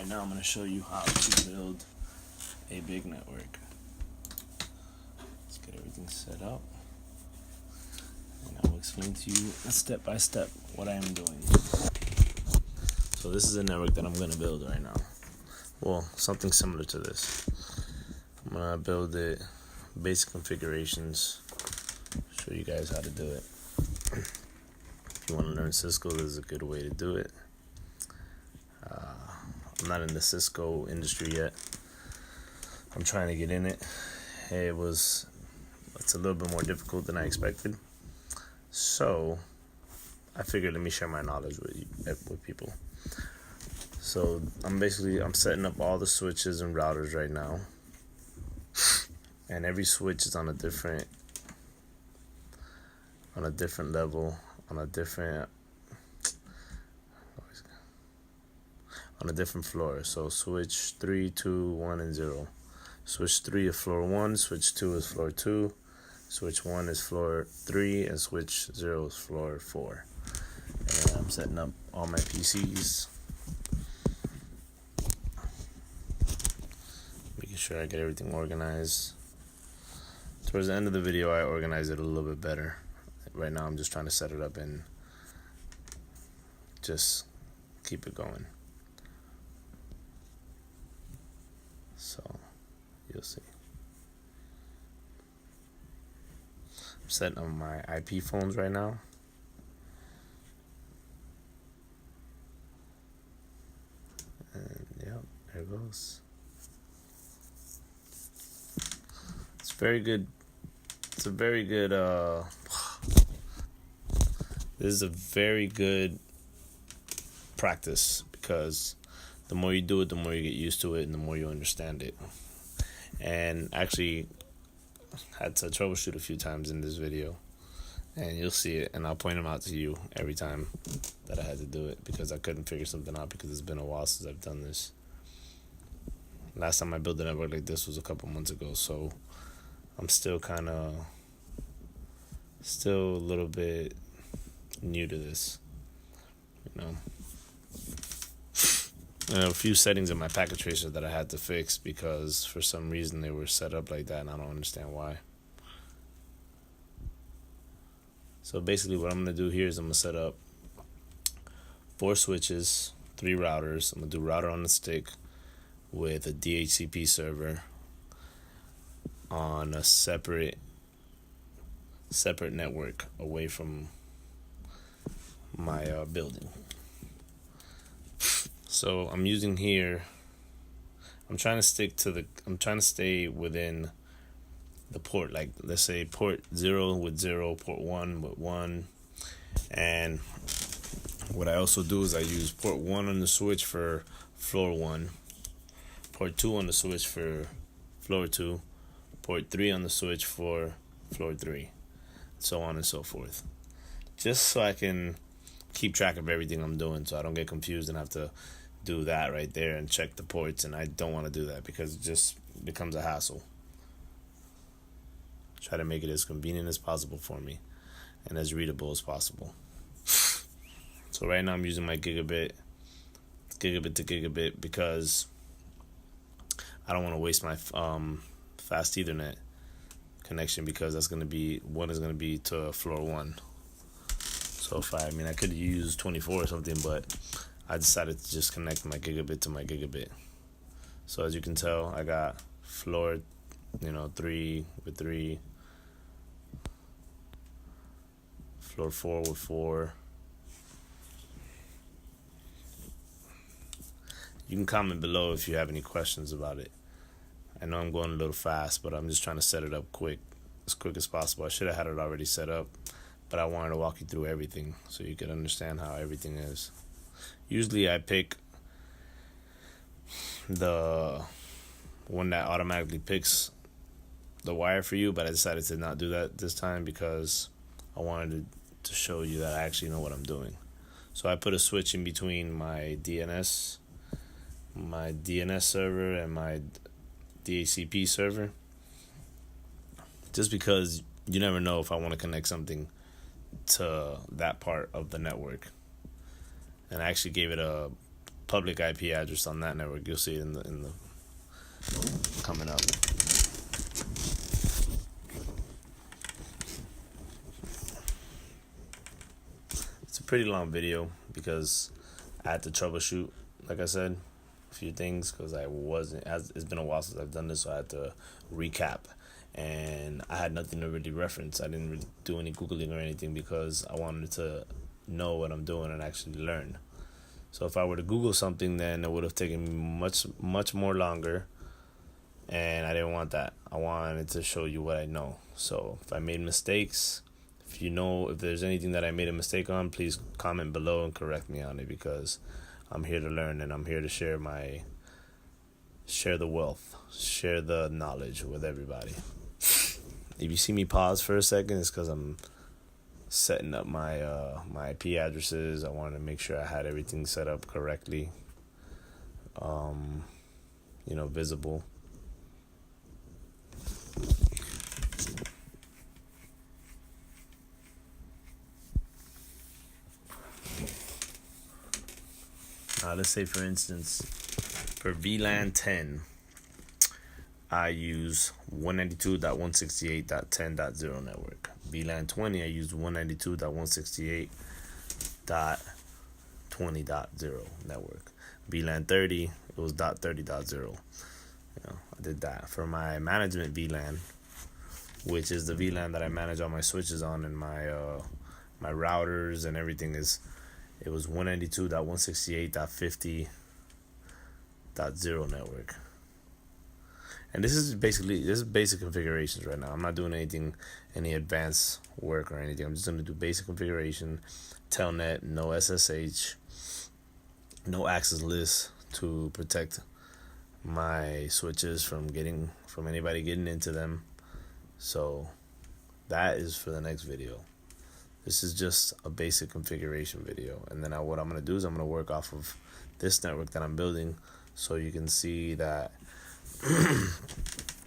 Right now I'm going to show you how to build a big network. Let's get everything set up, and I will explain to you step by step what I am doing. So this is a network that I'm going to build right now. Well, something similar to this. I'm going to build it, basic configurations, show you guys how to do it. If you want to learn Cisco, this is a good way to do it. I'm not in the Cisco industry yet. I'm trying to get in it. It's a little bit more difficult than I expected. So I figured let me share my knowledge with people. So I'm setting up all the switches and routers right now. And every switch is on a different level, on a different floor. So switch 3, 2, 1, and 0. Switch 3 is floor 1, switch 2 is floor 2, switch 1 is floor 3, and switch 0 is floor 4. And I'm setting up all my PCs, making sure I get everything organized. Towards the end of the video, I organize it a little bit better. Right now, I'm just trying to set it up and just keep it going. So, you'll see. I'm setting up my IP phones right now. And, yep, there it goes. It's very good. It's a very good, this is a very good practice, because the more you do it, the more you get used to it, and the more you understand it. And actually, I had to troubleshoot a few times in this video, and you'll see it, and I'll point them out to you every time that I had to do it, because I couldn't figure something out, because it's been a while since I've done this. Last time I built a network like this was a couple months ago, so I'm still a little bit new to this, you know. There are a few settings in my packet tracer that I had to fix, because for some reason they were set up like that, and I don't understand why. So basically what I'm going to do here is I'm going to set up 4 switches, 3 routers. I'm going to do router on the stick with a DHCP server on a separate network away from my building. So I'm using here, I'm trying to stay within the port, like let's say port 0 with 0, port 1 with 1. And what I also do is I use port 1 on the switch for floor 1, port 2 on the switch for floor 2, port 3 on the switch for floor 3, so on and so forth. Just so I can keep track of everything I'm doing, so I don't get confused and have to do that right there and check the ports, and I don't want to do that because it just becomes a hassle. Try to make it as convenient as possible for me and as readable as possible. So right now I'm using my gigabit to gigabit, because I don't want to waste my fast Ethernet connection, because that's going to be to floor 1. So I could use 24 or something, but I decided to just connect my gigabit to my gigabit. So as you can tell, I got floor 3 with 3, floor 4 with 4. You can comment below if you have any questions about it. I know I'm going a little fast, but I'm just trying to set it up as quick as possible. I should have had it already set up, but I wanted to walk you through everything so you could understand how everything is. Usually I pick the one that automatically picks the wire for you, but I decided to not do that this time because I wanted to show you that I actually know what I'm doing. So I put a switch in between my DNS server and my DHCP server, just because you never know if I want to connect something to that part of the network. And I actually gave it a public IP address on that network. You'll see it in the coming up. It's a pretty long video because I had to troubleshoot, like I said, a few things because it's been a while since I've done this, so I had to recap. And I had nothing to really reference. I didn't really do any Googling or anything because I wanted to know what I'm doing and actually learn. So if I were to Google something, then it would have taken me much more longer, and I didn't want that. I wanted to show you what I know. So if I made mistakes, if there's anything that I made a mistake on, please comment below and correct me on it, because I'm here to learn and I'm here to share the wealth, share the knowledge with everybody. If you see me pause for a second, it's because I'm setting up my IP addresses. I wanted to make sure I had everything set up correctly, visible. Let's say, for instance, for VLAN 10, I use 192.168.10.0 network. VLAN 20, I use 192.168.20.0 network. VLAN 30, it was .30.0. I did that. For my management VLAN, which is the VLAN that I manage all my switches on and my routers and everything, it was 192.168.50.0 network. And this is basic configurations right now. I'm not doing any advanced work or anything. I'm just going to do basic configuration, telnet, no SSH, no access list to protect my switches from anybody getting into them. So that is for the next video. This is just a basic configuration video. And then what I'm going to do is I'm going to work off of this network that I'm building, so you can see that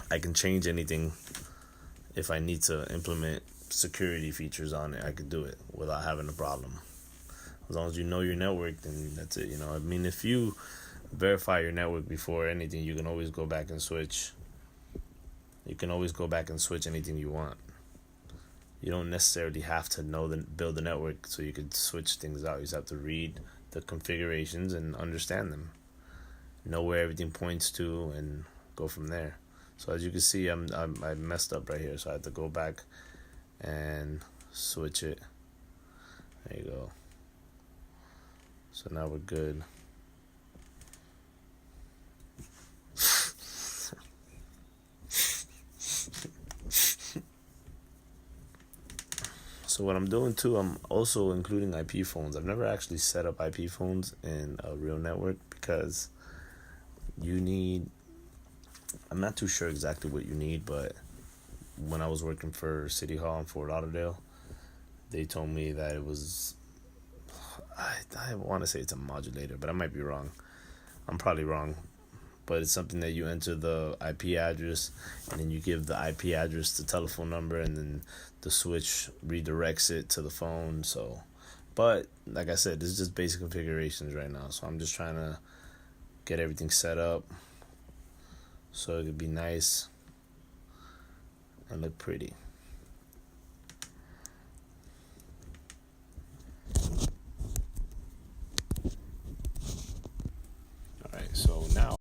I can change anything. If I need to implement security features on it, I could do it without having a problem. As long as you know your network, then that's it. If you verify your network before anything, you can always go back and switch. You can always go back and switch anything you want. You don't necessarily have to build the network so you could switch things out. You just have to read the configurations and understand them, know where everything points to, and go from there. So as you can see, I messed up right here, so I had to go back and switch it. There you go. So now we're good. So what I'm doing too, I'm also including IP phones. I've never actually set up IP phones in a real network because I'm not too sure exactly what you need, but when I was working for City Hall in Fort Lauderdale, they told me that it was, I want to say it's a modulator, but I might be wrong. I'm probably wrong. But it's something that you enter the IP address, and then you give the IP address the telephone number, and then the switch redirects it to the phone. So, but like I said, this is just basic configurations right now. So I'm just trying to get everything set up so it could be nice and look pretty. All right, so now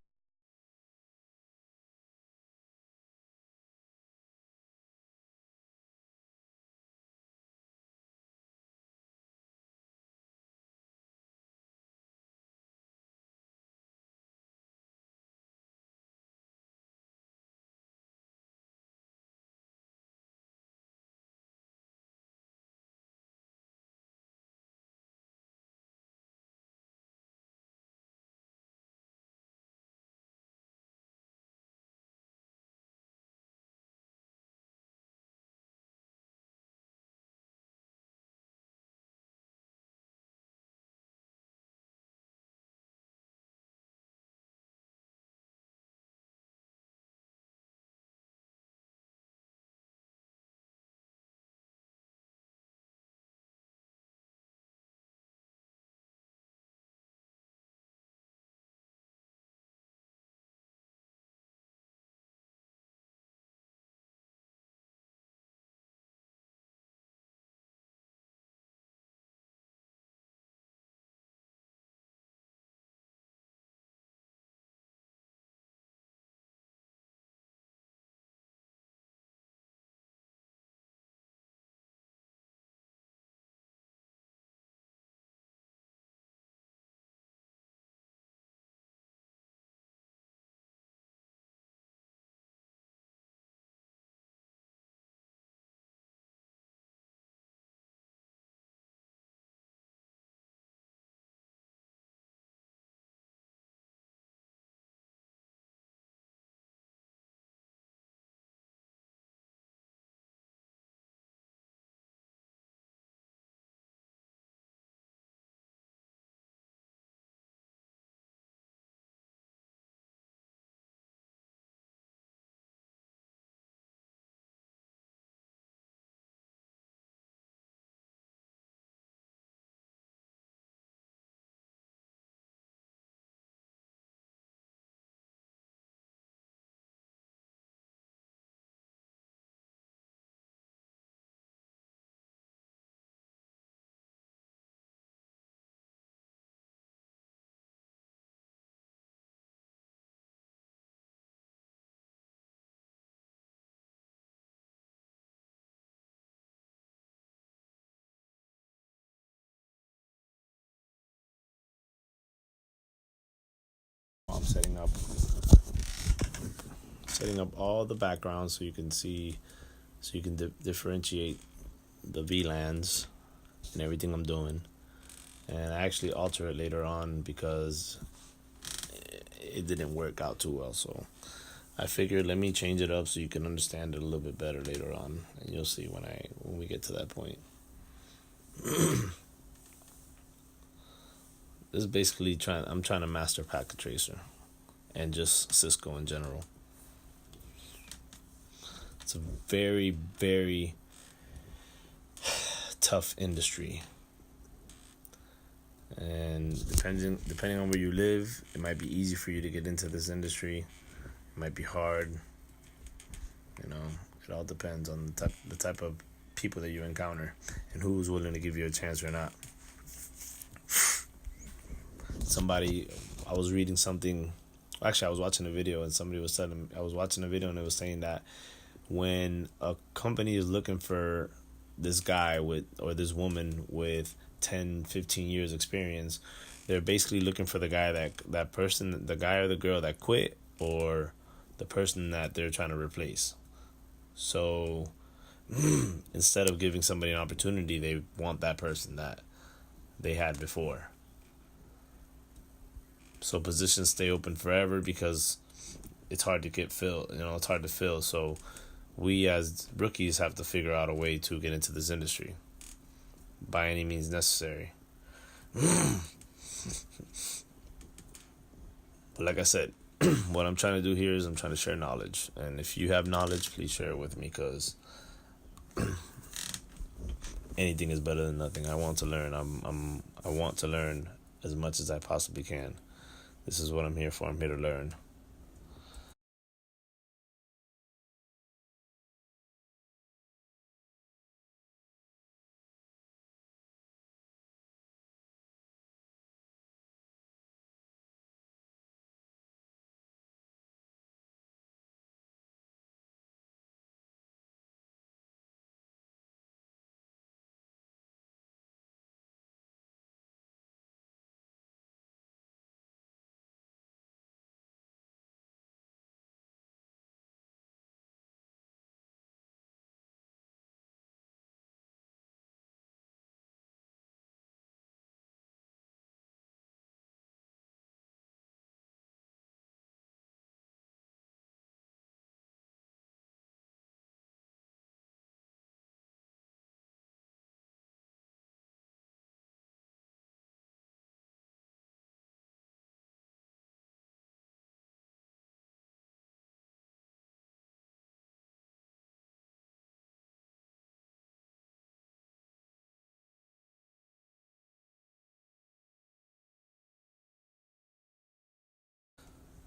I'm setting up all the backgrounds so you can see, so you can differentiate the VLANs and everything I'm doing. And I actually alter it later on because it didn't work out too well. So I figured let me change it up so you can understand it a little bit better later on, and you'll see when we get to that point. This is basically I'm trying to master Packet Tracer and just Cisco in general. It's a very, very tough industry. And depending on where you live, it might be easy for you to get into this industry. It might be hard. You know, it all depends on the type of people that you encounter and who's willing to give you a chance or not. I was reading something. Actually, I was watching a video and somebody was telling me, I was watching a video and it was saying that when a company is looking for this guy or this woman with 10, 15 years experience, they're basically looking for the guy the guy or the girl that quit, or the person that they're trying to replace. So instead of giving somebody an opportunity, they want that person that they had before. So positions stay open forever because it's hard to get filled. It's hard to fill. So we as rookies have to figure out a way to get into this industry by any means necessary. But like I said, what I'm trying to do here is I'm trying to share knowledge. And if you have knowledge, please share it with me, because anything is better than nothing. I want to learn. I want to learn as much as I possibly can. This is what I'm here for. I'm here to learn.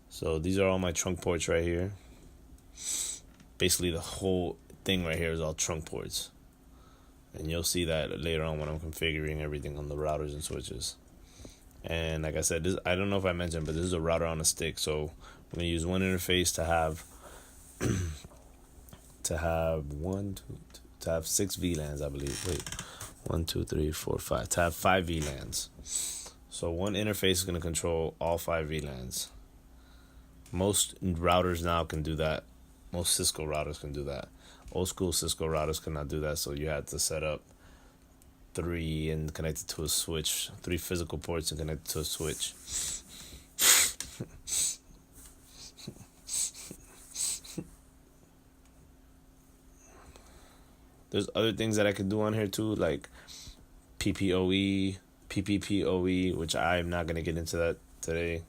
So these are all my trunk ports right here. Basically the whole thing right here is all trunk ports. And you'll see that later on when I'm configuring everything on the routers and switches. And like I said, I don't know if I mentioned, but this is a router on a stick. So we're going to use one interface to have to have 6 VLANs, I believe. Wait, 1, 2, 3, 4, 5. To have 5 VLANs. So one interface is going to control all 5 VLANs. Most routers now can do that. Most Cisco routers can do that. Old school Cisco routers cannot do that, so you had to set up 3 and connect it to a switch. 3 physical ports and connect it to a switch. There's other things that I can do on here too, like PPPoE, which I'm not gonna get into that today.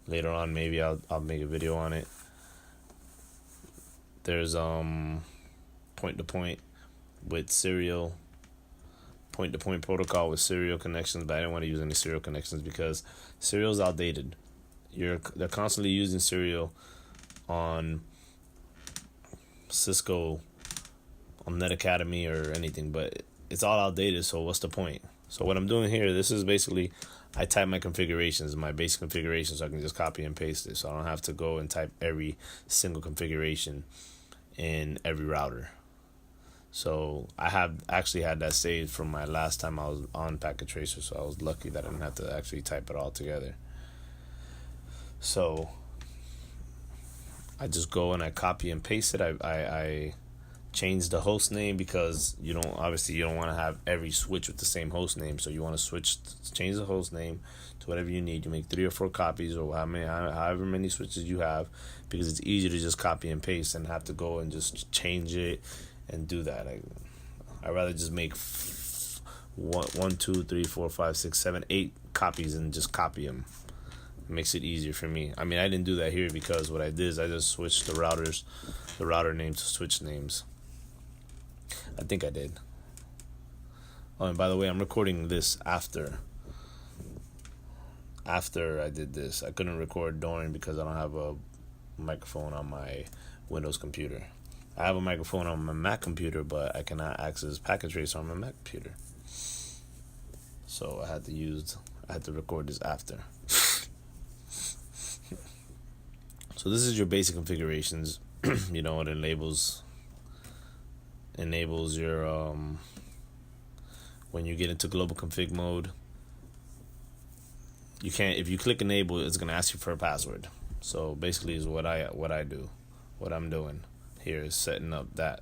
Later on, maybe I'll make a video on it. There's point-to-point with serial, point-to-point protocol with serial connections, but I didn't want to use any serial connections because serial is outdated. They're constantly using serial on Cisco, on Net Academy or anything, but it's all outdated. So what's the point? So what I'm doing here, this is basically, I type my configurations, my basic configuration, so I can just copy and paste it. So I don't have to go and type every single configuration in every router. So I have actually had that saved from my last time I was on Packet Tracer, so I was lucky that I didn't have to actually type it all together. So I just go and I copy and paste it. I change the host name because you don't want to have every switch with the same host name. So you want to change the host name to whatever you need. You make 3 or 4 copies or however many switches you have, because it's easier to just copy and paste and have to go and just change it and do that. I'd rather just make 1, 2, 3, 4, 5, 6, 7, 8 copies and just copy them. It makes it easier for me. I mean, I didn't do that here because what I did is I just switched the router names to switch names. I think I did. Oh, and by the way, I'm recording this after I did this. I couldn't record during because I don't have a microphone on my Windows computer. I have a microphone on my Mac computer, but I cannot access Packet Tracer on my Mac computer. So I had to record this after. So this is your basic configurations. It enables your when you get into global config mode. You can't, if you click enable, it's gonna ask you for a password. So basically is what I'm doing here is setting up that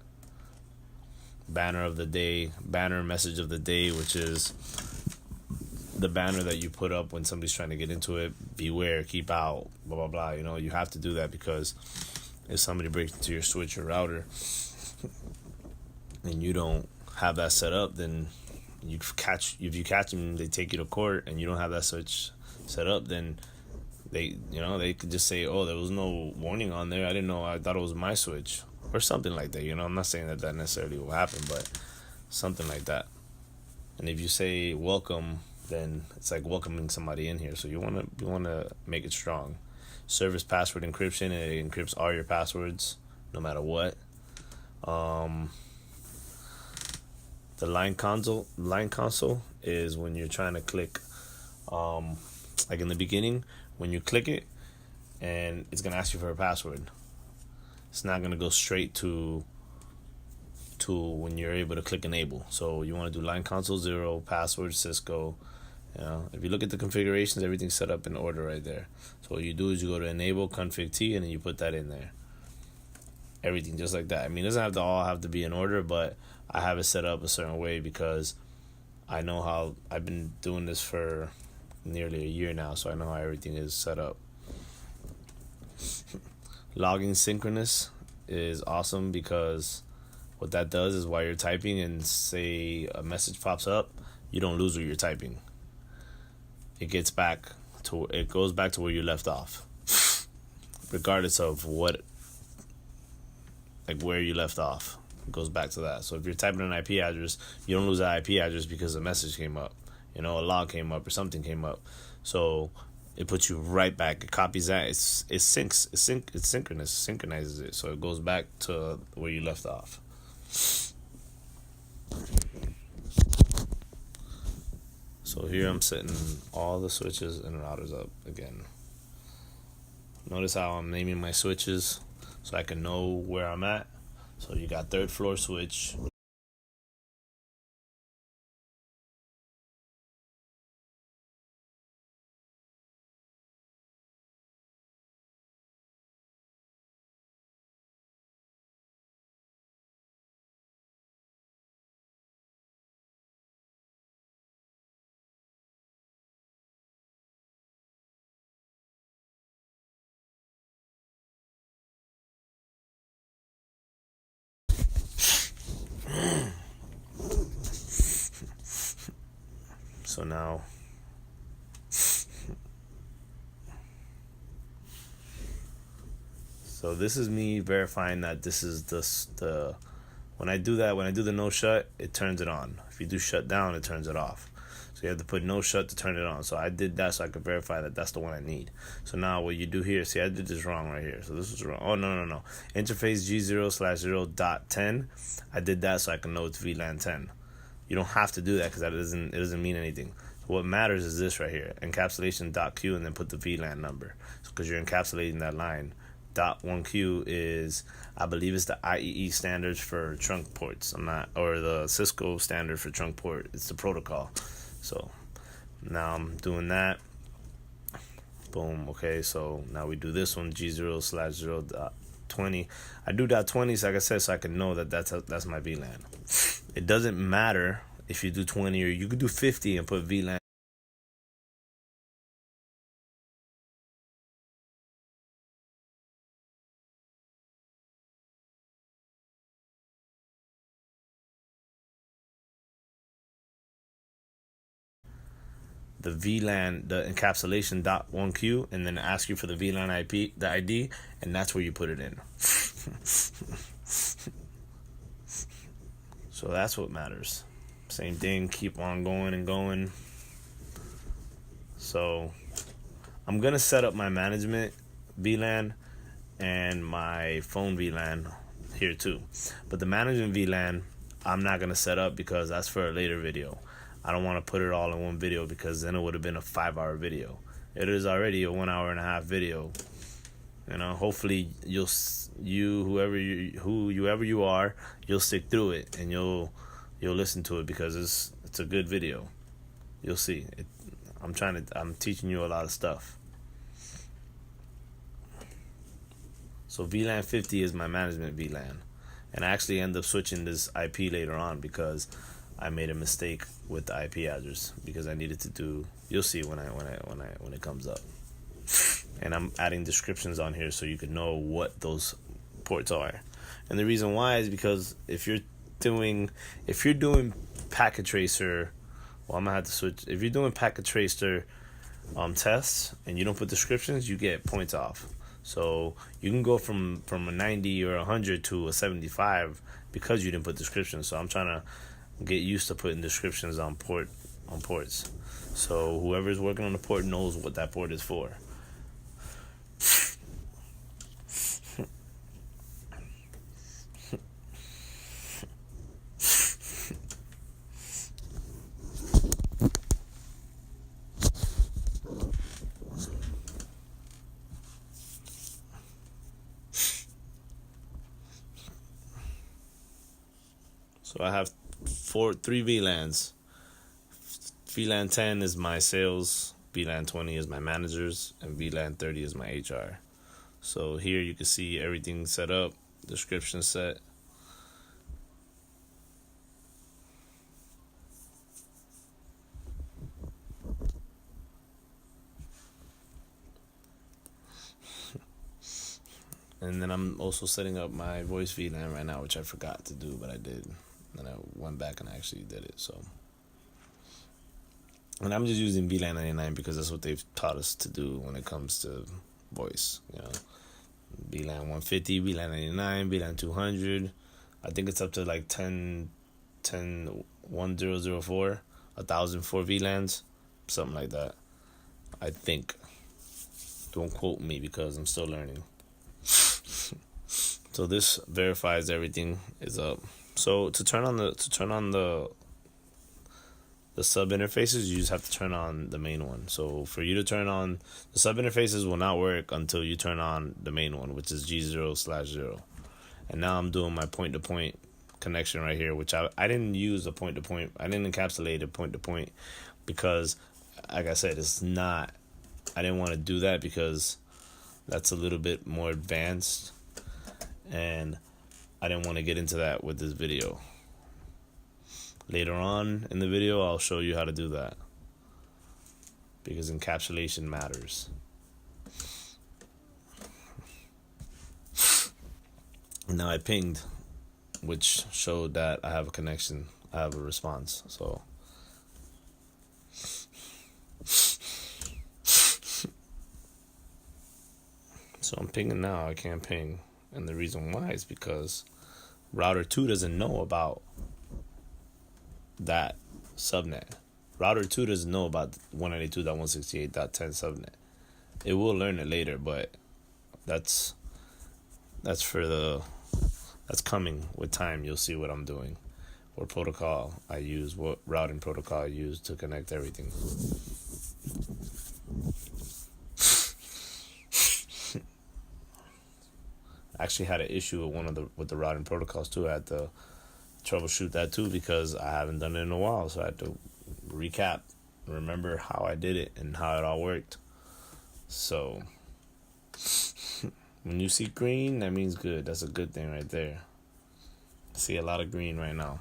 banner message of the day, which is the banner that you put up when somebody's trying to get into it. Beware, keep out, blah blah blah. You have to do that because if somebody breaks into your switch or router and you don't have that set up, then if you catch them, they take you to court, and you don't have that switch set up, then they could just say, oh, there was no warning on there, I didn't know, I thought it was my switch, or something like that. I'm not saying that necessarily will happen, but something like that. And if you say welcome, then it's like welcoming somebody in here. So you want to make it strong. Service password encryption, it encrypts all your passwords no matter what. The line console is when you're trying to click, like in the beginning, when you click it, and it's gonna ask you for a password. It's not gonna go straight to when you're able to click enable. So you want to do line console 0, password CISCO. If you look at the configurations, everything's set up in order right there. So what you do is you go to enable config T, and then you put that in there. Everything just like that. I mean, it doesn't all have to be in order, but I have it set up a certain way because I know how. I've been doing this for nearly a year now, so I know how everything is set up. Logging synchronous is awesome because what that does is while you're typing and say a message pops up, you don't lose what you're typing. It goes back to where you left off, regardless of where you left off. It goes back to that. So if you're typing an IP address, you don't lose that IP address because a message came up, a log came up or something came up. So it puts you right back. It copies that. It's synchronous. It synchronizes it, so it goes back to where you left off. So here I'm setting all the switches and routers up again. Notice how I'm naming my switches so I can know where I'm at. So you got 3rd floor switch. So now this is me verifying that this is the when I do the no shut, it turns it on. If you do shut down, it turns it off. So you have to put no shut to turn it on. So I did that so I could verify that that's the one I need. So now what you do here, see, I did this wrong right here. So this was wrong. Oh, no. Interface G0/0.10. I did that so I can know it's VLAN 10. You don't have to do that because it doesn't mean anything. So what matters is this right here, encapsulation.q, and then put the VLAN number. So because you're encapsulating that line. .1q is, I believe, it's the IEE standards for trunk ports. Or the CISCO standard for trunk port. It's the protocol. So now I'm doing that. Boom. Okay, so now we do this one, G0/0.20. I do .20, so like I said, so I can know that that's my VLAN. It doesn't matter if you do 20 or you could do 50 and put VLAN. The VLAN, the encapsulation .1Q, and then ask you for the VLAN IP, the ID, and that's where you put it in. So that's what matters. Same thing, keep on going and going. So I'm gonna set up my management VLAN and my phone VLAN here too. But the management VLAN, I'm not gonna set up because that's for a later video. I don't want to put it all in one video because then it would have been a 5-hour video. It is already a 1.5-hour video. You know, hopefully whoever you are, you'll stick through it and you'll listen to it because it's a good video. You'll see. I'm teaching you a lot of stuff. So VLAN 50 is my management VLAN, and I actually end up switching this IP later on because I made a mistake with the IP address because I needed to do. You'll see when it comes up, and I'm adding descriptions on here so you can know what those ports are. And the reason why is because if you're doing packet tracer, well, I'm gonna have to switch. If you're doing packet tracer tests and you don't put descriptions, you get points off. So you can go from a 90 or 100 to a 75 because you didn't put descriptions. So I'm trying to get used to putting descriptions on ports. So whoever's working on the port knows what that port is for. So I have three VLANs. VLAN 10 is my sales, VLAN 20 is my managers, and VLAN 30 is my HR. So here you can see everything set up, description set. And then I'm also setting up my voice VLAN right now, which I forgot to do, but I did. Then I went back and I actually did it. So, and I'm just using VLAN 99 because that's what they've taught us to do when it comes to voice. You know, VLAN 150, VLAN 99, VLAN 200. I think it's up to like 1004, 1,004 VLANs, something like that. I think. Don't quote me because I'm still learning. So this verifies everything is up. So to turn on the sub interfaces, you just have to turn on the main one. So for you to turn on the sub interfaces will not work until you turn on the main one, which is G0/0. And now I'm doing my point-to-point connection right here, which I didn't use a point-to-point. I didn't encapsulate a point-to-point because, like I said, I didn't want to do that because that's a little bit more advanced, and I didn't want to get into that with this video. Later on in the video, I'll show you how to do that because encapsulation matters. And now I pinged, which showed that I have a connection. I have a response. So I'm pinging now. I can't ping. And the reason why is because router 2 doesn't know about that subnet. Router 2 doesn't know about 192.168.10 subnet. It will learn it later, but that's coming with time. You'll see what I'm doing, what protocol I use, what routing protocol I use to connect everything. I actually had an issue with the routing protocols too. I had to troubleshoot that too because I haven't done it in a while, so I had to recap, remember how I did it and how it all worked. So when you see green, that means good. That's a good thing right there. I see a lot of green right now.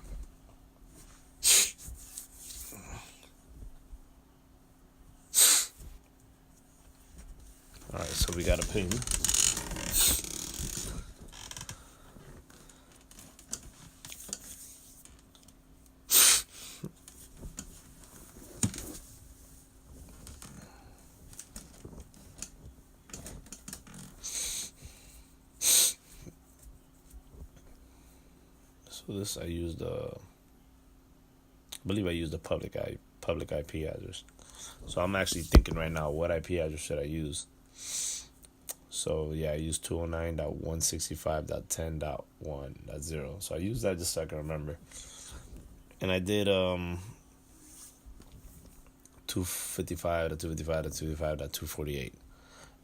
All right, so we got a ping. So this I believe I used a public IP address. So I'm actually thinking right now, what IP address should I use? So yeah, I used 209.165.10.1.0. So I used that just so I can remember. And I did 255.255.255.248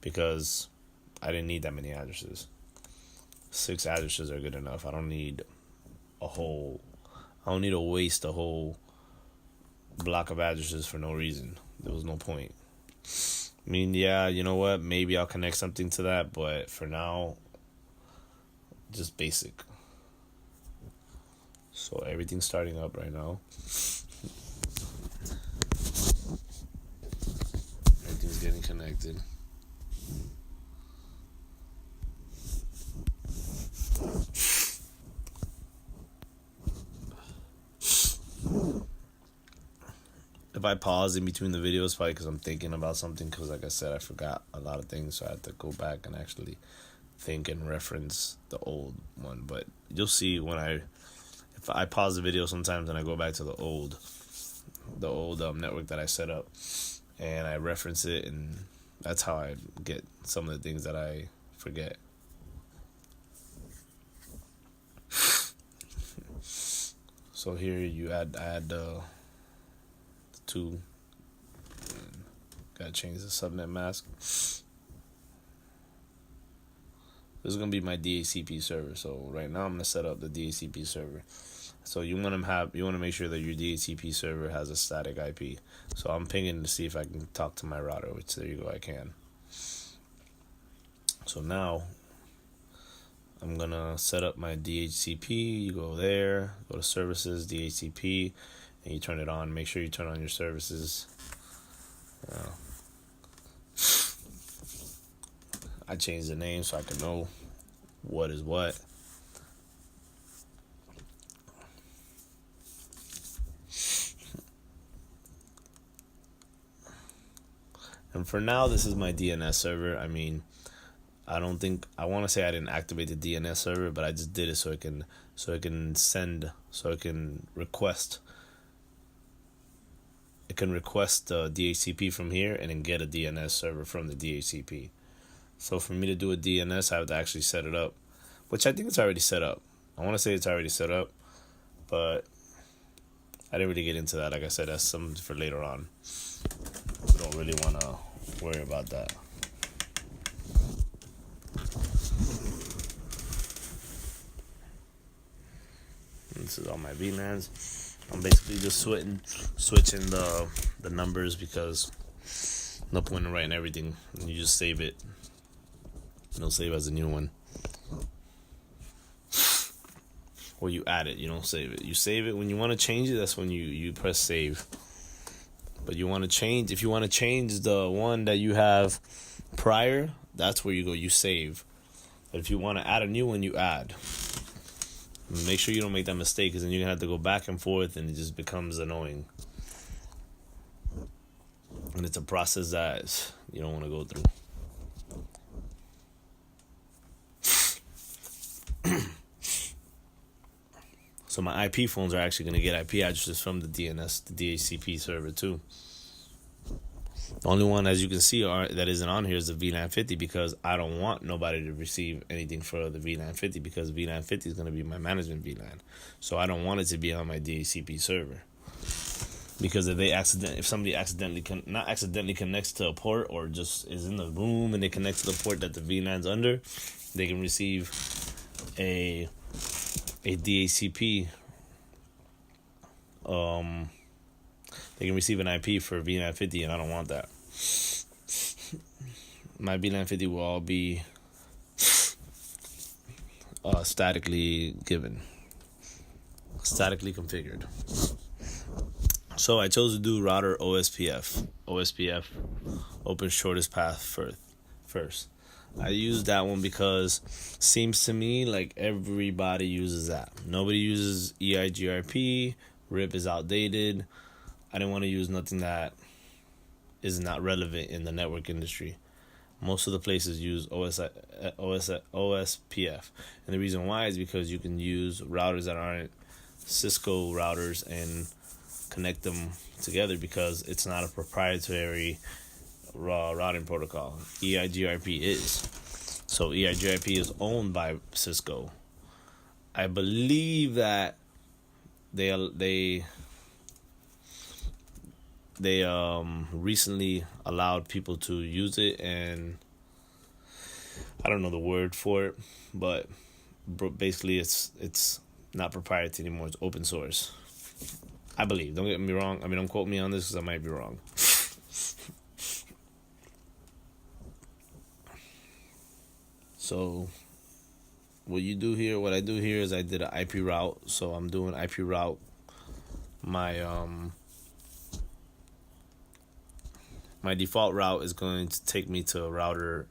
because I didn't need that many addresses. 6 addresses are good enough. I don't need to waste a whole block of addresses for no reason. There was no point. I mean, yeah, you know what? Maybe I'll connect something to that, but for now, just basic. So everything's starting up right now. Everything's getting connected. If I pause in between the videos, probably because I'm thinking about something, because like I said, I forgot a lot of things, so I had to go back and actually think and reference the old one. But you'll see if I pause the video sometimes and I go back to the old network that I set up and I reference it, and that's how I get some of the things that I forget. So here you add the 2. Gotta change the subnet mask. This is gonna be my DHCP server. So right now I'm gonna set up the DHCP server. So you want to make sure that your DHCP server has a static IP. So I'm pinging to see if I can talk to my router, which there you go, I can. So now I'm gonna set up my DHCP. You go there, go to services, DHCP, and you turn it on. Make sure you turn on your services. I changed the name so I can know what is what. And for now, this is my DNS server. I mean, I want to say I didn't activate the DNS server, but I just did it so it can request. It can request DHCP from here and then get a DNS server from the DHCP. So for me to do a DNS, I have to actually set it up, which I think it's already set up. I want to say it's already set up, but I didn't really get into that. Like I said, that's something for later on. We don't really want to worry about that. This is all my VLANs. I'm basically just switching the numbers because no point in writing everything. You just save it. You'll save as a new one. Or you add it. You don't save it. You save it when you want to change it. That's when you press save. But if you want to change the one that you have prior, that's where you go. You save. But if you want to add a new one, you add. Make sure you don't make that mistake, because then you're going to have to go back and forth and it just becomes annoying. And it's a process that you don't want to go through. So my IP phones are actually going to get IP addresses from the DNS, the DHCP server too. The only one, as you can see, that isn't on here is the VLAN 50, because I don't want nobody to receive anything for the VLAN 50, because VLAN 50 is going to be my management VLAN. So I don't want it to be on my DHCP server. Because if somebody accidentally connects to a port, or just is in the room and they connect to the port that the VLAN's under, they can receive a DHCP. They can receive an IP for VLAN 50, and I don't want that. my VLAN 50 will all be statically configured. So I chose to do router OSPF. OSPF, open shortest path first. I use that one because seems to me like everybody uses that. Nobody uses EIGRP. RIP is outdated. I didn't want to use nothing that is not relevant in the network industry. Most of the places use OSPF. And the reason why is because you can use routers that aren't CISCO routers and connect them together because it's not a proprietary routing protocol. EIGRP is. So EIGRP is owned by CISCO. I believe that they recently allowed people to use it, and I don't know the word for it, but basically it's not proprietary anymore. It's open source, I believe. Don't get me wrong. I mean, don't quote me on this because I might be wrong. So what I do here is I did an IP route. So I'm doing IP route. My default route is going to take me to router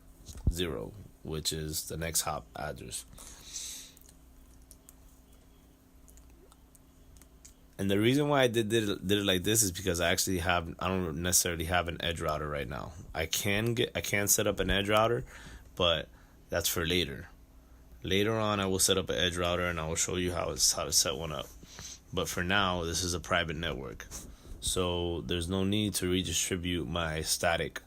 0, which is the next hop address. And the reason why I did it like this is because I don't necessarily have an edge router right now. I can set up an edge router, but that's for later. Later on, I will set up an edge router and I will show you how to set one up. But for now, this is a private network. So there's no need to redistribute my static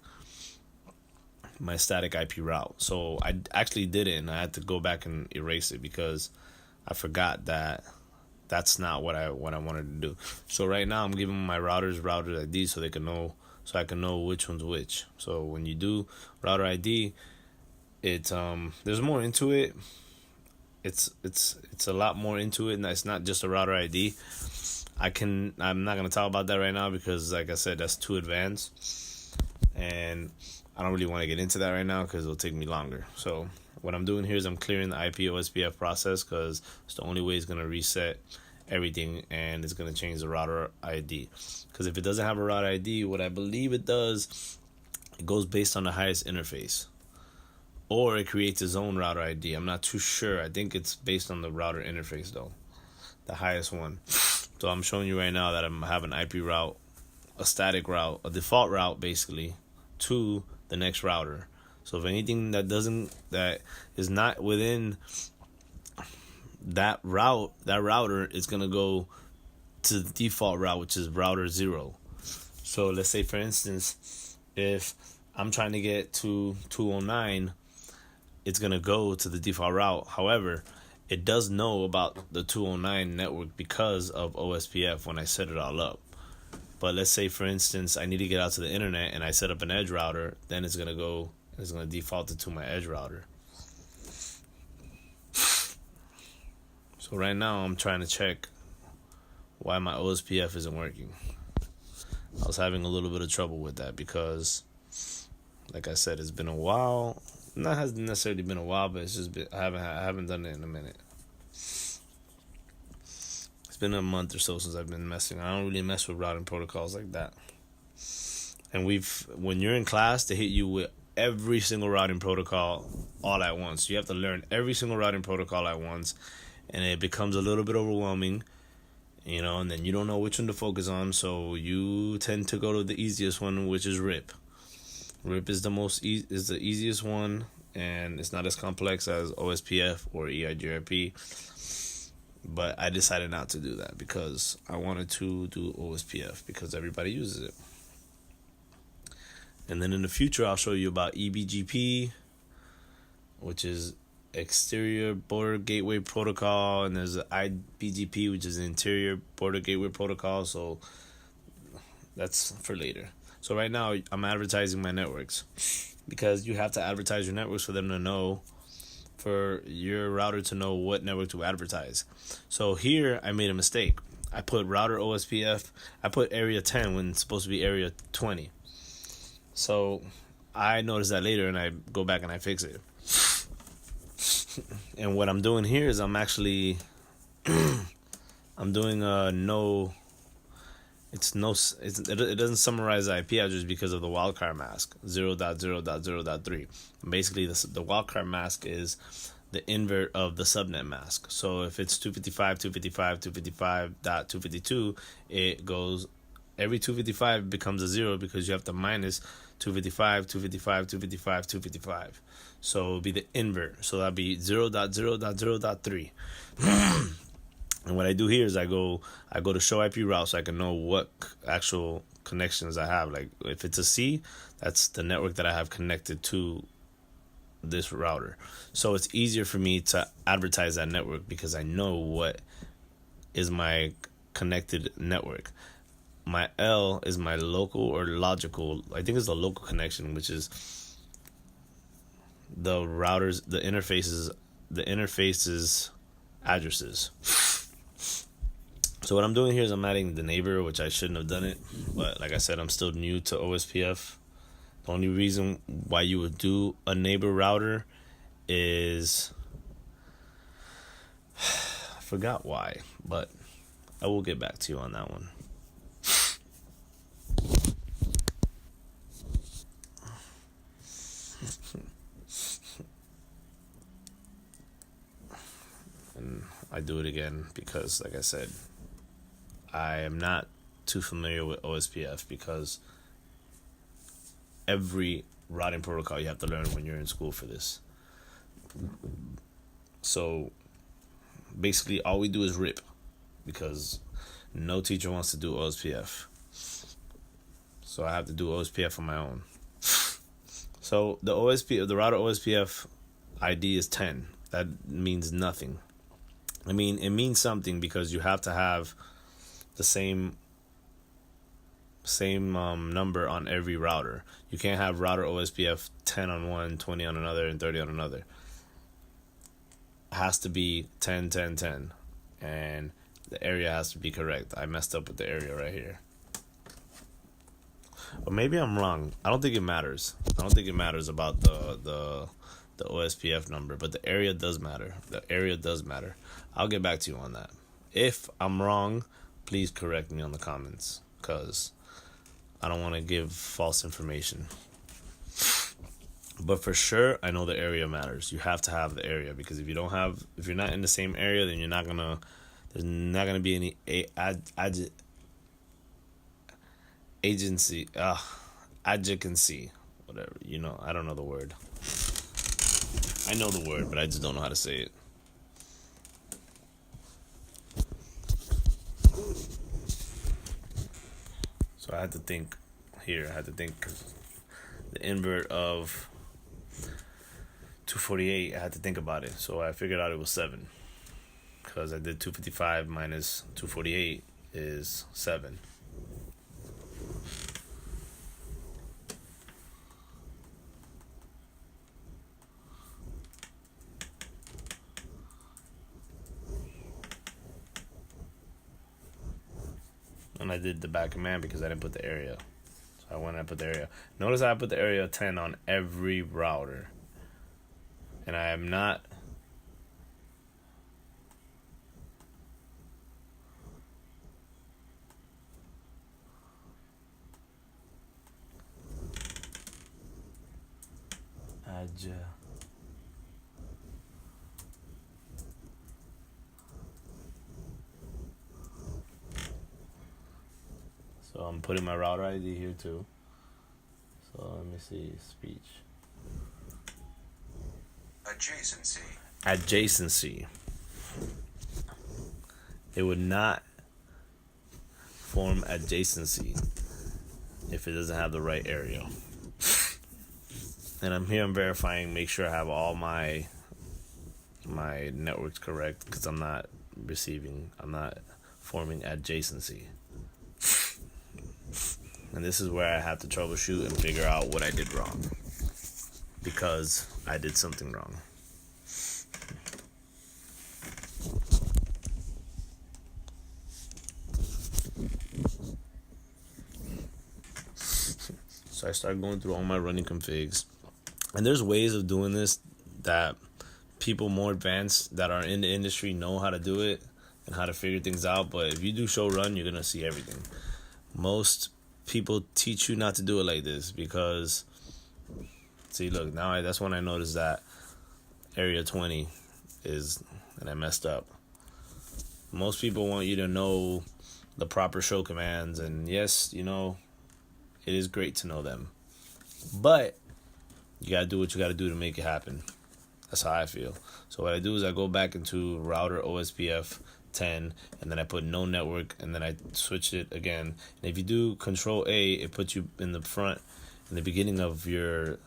IP route. So I actually did it, and I had to go back and erase it because I forgot that that's not what I wanted to do. So right now I'm giving my routers router ID so I can know which one's which. So when you do router ID, it's there's more into it. It's a lot more into it, and it's not just a router ID. I'm not gonna talk about that right now because, like I said, that's too advanced, and I don't really want to get into that right now because it'll take me longer. So what I'm doing here is I'm clearing the IP OSPF process because it's the only way it's gonna reset everything, and it's gonna change the router ID. Because if it doesn't have a router ID, what I believe it does, it goes based on the highest interface, or it creates its own router ID. I'm not too sure. I think it's based on the router interface though, the highest one. So I'm showing you right now that I'm having an IP route, a static route, a default route basically, to the next router. So if anything that is not within that router is gonna go to the default route, which is router 0. So let's say, for instance, if I'm trying to get to 209, it's gonna go to the default route. However, it does know about the 209 network because of OSPF when I set it all up. But let's say, for instance, I need to get out to the internet and I set up an edge router, then it's gonna default it to my edge router. So right now I'm trying to check why my OSPF isn't working. I was having a little bit of trouble with that because, like I said, it's been a while. Not hasn't necessarily been a while, but it's just I haven't done it in a minute. It's been a month or so since I've been messing. I don't really mess with routing protocols like that. And when you're in class, they hit you with every single routing protocol all at once. You have to learn every single routing protocol at once, and it becomes a little bit overwhelming, and then you don't know which one to focus on, so you tend to go to the easiest one, which is RIP. RIP is is the easiest one, and it's not as complex as OSPF or EIGRP. But I decided not to do that because I wanted to do OSPF because everybody uses it. And then in the future, I'll show you about EBGP, which is Exterior Border Gateway Protocol, and there's IBGP, which is Interior Border Gateway Protocol. So that's for later. So right now, I'm advertising my networks because you have to advertise your networks for them to know, for your router to know what network to advertise. So here, I made a mistake. I put router OSPF. I put area 10 when it's supposed to be area 20. So I notice that later and I go back and I fix it. And what I'm doing here is I'm actually I'm doing no. It doesn't summarize the IP address because of the wildcard mask 0.0.0.3. Basically, the wildcard mask is the invert of the subnet mask. So if it's 255.255.252, it goes every 255 becomes a 0 because you have to minus 255, 255, 255, 255. So it'll be the invert. So that'd be 0.0.0.3. And what I do here is I go to show IP route so I can know what actual connections I have. Like if it's a C, that's the network that I have connected to this router. So it's easier for me to advertise that network because I know what is my connected network. My L is my local or logical. I think it's the local connection, which is the routers, the interfaces addresses. So what I'm doing here is I'm adding the neighbor, which I shouldn't have done it. But like I said, I'm still new to OSPF. The only reason why you would do a neighbor router is... I forgot why, but I will get back to you on that one. And I do it again because, like I said, I am not too familiar with OSPF because every routing protocol you have to learn when you're in school for this. So basically all we do is rip because no teacher wants to do OSPF. So I have to do OSPF on my own. So the router OSPF ID is 10. That means nothing. I mean, it means something because you have to have the same number on every router. You can't have router OSPF 10 on one, 20 on another, and 30 on another. It has to be 10, 10, 10. And the area has to be correct. I messed up with the area right here. But maybe I'm wrong. I don't think it matters. I don't think it matters about the OSPF number, but the area does matter. The area does matter. I'll get back to you on that. If I'm wrong, please correct me on the comments because I don't want to give false information. But for sure, I know the area matters. You have to have the area because if you're not in the same area, then there's not gonna be any adjacency, whatever. I don't know the word. I know the word, but I just don't know how to say it. So I had to think here. I had to think because the invert of 248, I had to think about it. So I figured out it was 7 because I did 255 minus 248 is 7. And I did the back command because I didn't put the area. So I went and I put the area. Notice I put the area 10 on every router. And I am not... So I'm putting my router ID here too. So let me see, speech. Adjacency. It would not form adjacency if it doesn't have the right area. And I'm verifying, make sure I have all my networks correct because I'm not forming adjacency. And this is where I have to troubleshoot and figure out what I did wrong because I did something wrong. So I started going through all my running configs. And there's ways of doing this that people more advanced that are in the industry know how to do it and how to figure things out. But if you do show run, you're going to see everything. Most people teach you not to do it like this because, see, look, now that's when I noticed that area 20 is, and I messed up. Most people want you to know the proper show commands, and yes, you know, it is great to know them. But you gotta do what you gotta do to make it happen. That's how I feel. So what I do is I go back into router OSPF 10, and then I put no network, and then I switch it again. And if you do Control A, it puts you in the front, in the beginning of your.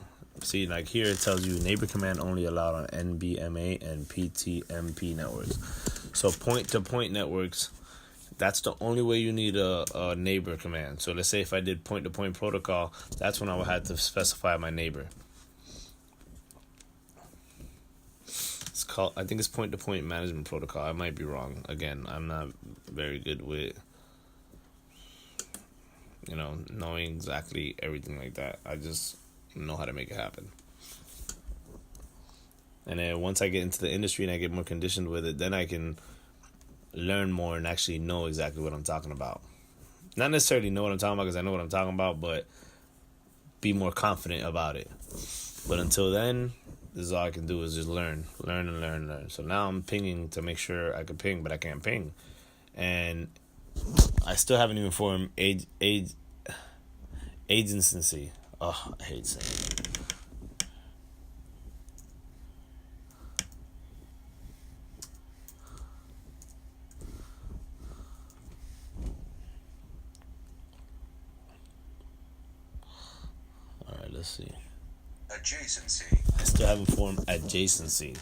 See, like here it tells you neighbor command only allowed on NBMA and PTMP networks. So point-to-point networks, that's the only way you need a neighbor command. So let's say if I did point-to-point protocol, that's when I would have to specify my neighbor. It's called, I think it's point-to-point management protocol. I might be wrong. Again, I'm not very good with, you know, knowing exactly everything like that. I just know how to make it happen. And then once I get into the industry and I get more conditioned with it, then I can learn more and actually know exactly what I'm talking about. Not necessarily know what I'm talking about because I know what I'm talking about, but be more confident about it. But until then, this is all I can do is just learn. So now I'm pinging to make sure I can ping, but I can't ping. And I still haven't even formed agency. Oh, I hate saying it. All right, let's see. Adjacency. I still haven't formed adjacency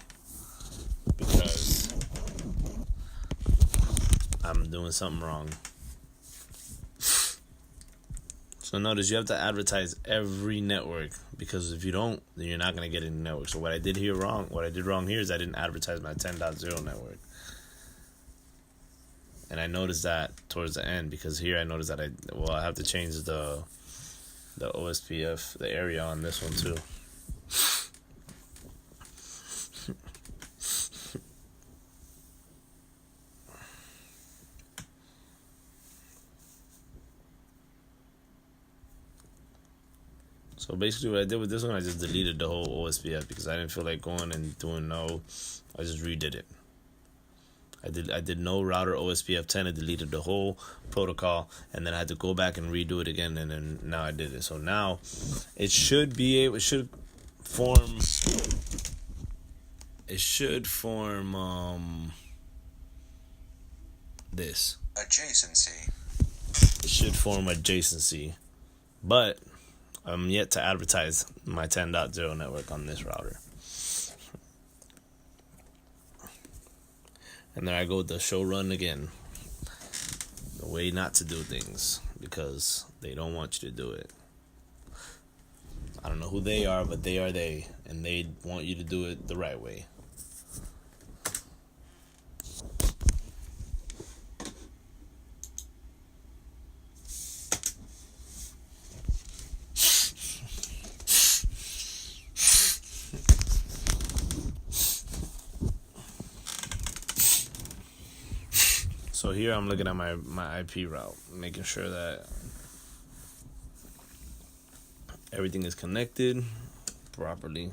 because I'm doing something wrong. So notice you have to advertise every network because if you don't, then you're not going to get any network. So what I did wrong here is I didn't advertise my 10.0 network. And I noticed that towards the end because here I noticed that I have to change the OSPF, the area on this one too. So basically what I did with this one, I just deleted the whole OSPF because I didn't feel like going and doing no. I just redid it. I did no router OSPF 10. I deleted the whole protocol, and then I had to go back and redo it again, and then now I did it. So now it should form this. Adjacency. It should form adjacency, but I'm yet to advertise my 10.0 network on this router. And there I go with the show run again. The way not to do things because they don't want you to do it. I don't know who they are, but they are they. And they want you to do it the right way. So here I'm looking at my IP route, making sure that everything is connected properly.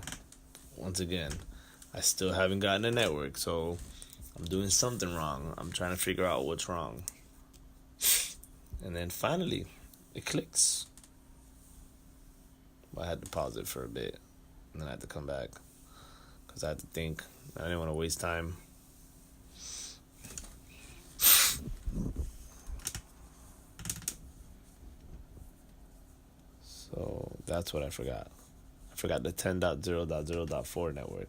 Once again, I still haven't gotten a network, so I'm doing something wrong. I'm trying to figure out what's wrong. And then finally, it clicks. But I had to pause it for a bit, and then I had to come back because I had to think. I didn't want to waste time. So that's what I forgot. I forgot the 10.0.0.4 network.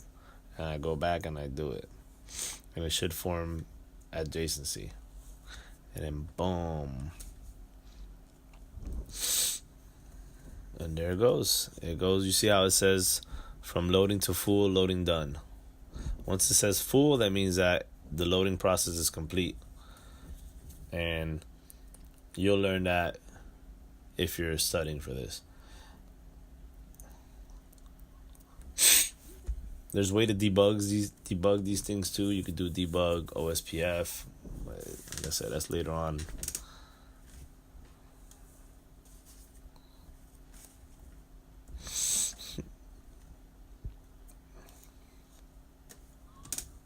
And I go back and I do it. And it should form adjacency. And then boom. And there it goes. It goes, you see how it says from loading to full, loading done. Once it says full, that means that the loading process is complete. And you'll learn that if you're studying for this. There's way to debug these things too. You could do debug OSPF. Like I said, that's later on.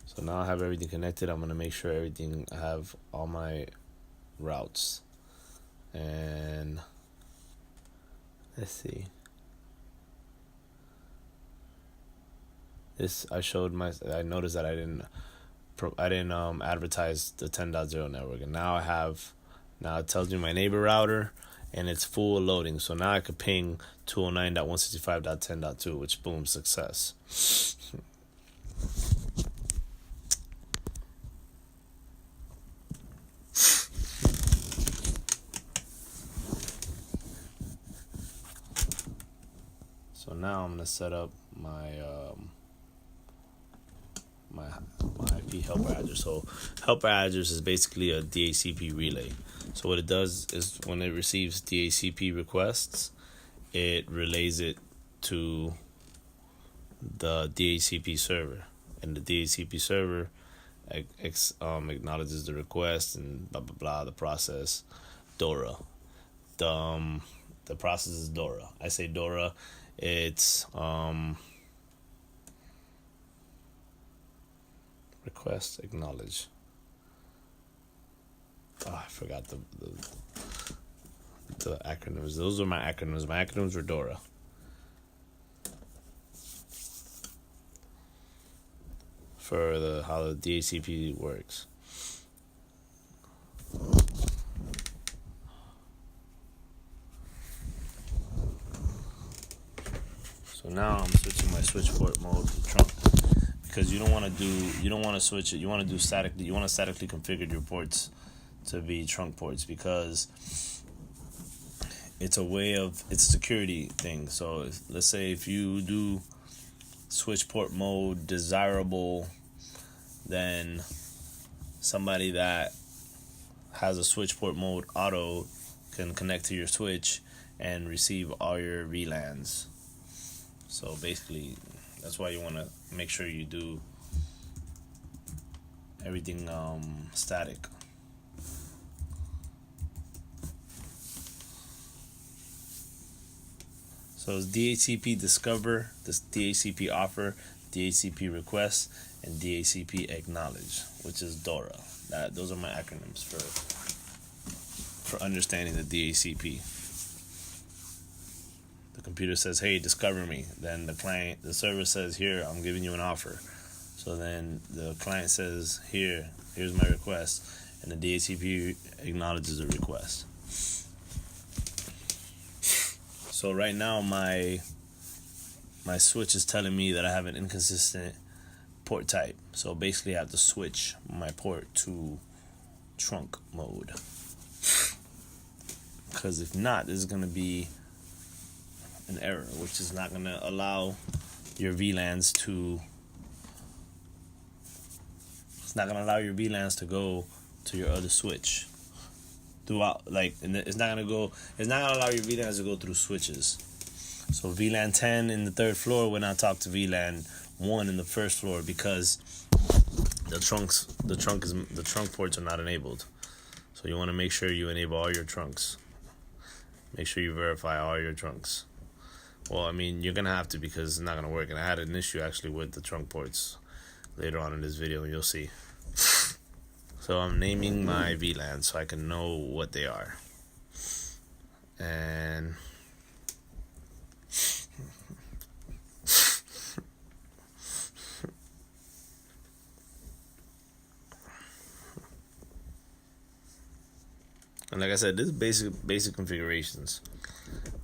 So now I have everything connected. I'm gonna make sure I have all my routes. And let's see. I noticed that I didn't advertise the 10.0 network, and now it tells me my neighbor router, and it's full loading. So now I could ping 209.165.10.2, which boom, success. So now I'm gonna set up my IP helper address. So helper address is basically a DHCP relay. So what it does is when it receives DHCP requests, it relays it to the DHCP server, and the DHCP server acknowledges the request and blah blah blah. The process, DORA. The process is DORA. I say DORA. It's request acknowledge. Oh, I forgot the acronyms. Those are my acronyms. My acronyms were DORA. For how the DHCP works. So now I'm switching my switch port mode to trunk, because you don't want to switch it. You want to do statically. You want to statically configure your ports to be trunk ports, because it's a security thing. So let's say if you do switch port mode desirable, then somebody that has a switch port mode auto can connect to your switch and receive all your VLANs. So basically, that's why you want to make sure you do everything static. So it's DHCP discover, this DHCP offer, DHCP request, and DHCP acknowledge, which is DORA. Those are my acronyms for understanding the DHCP. The computer says, "Hey, discover me." Then the server says, "Here, I'm giving you an offer." So then the client says, "Here's my request," and the DHCP acknowledges the request. So right now my switch is telling me that I have an inconsistent port type. So basically I have to switch my port to trunk mode. Because if not, this is going to be an error, which is not going to allow your VLANs to go to your other switch throughout, it's not gonna allow your VLANs to go through switches. So VLAN 10 in the third floor will not talk to VLAN 1 in the first floor, because the trunk ports are not enabled. So you want to make sure you enable all your trunks. Make sure you verify all your trunks. Well, I mean, you're gonna have to, because it's not gonna work. And I had an issue actually with the trunk ports later on in this video, and you'll see. So I'm naming my VLANs so I can know what they are. And like I said, this is basic configurations.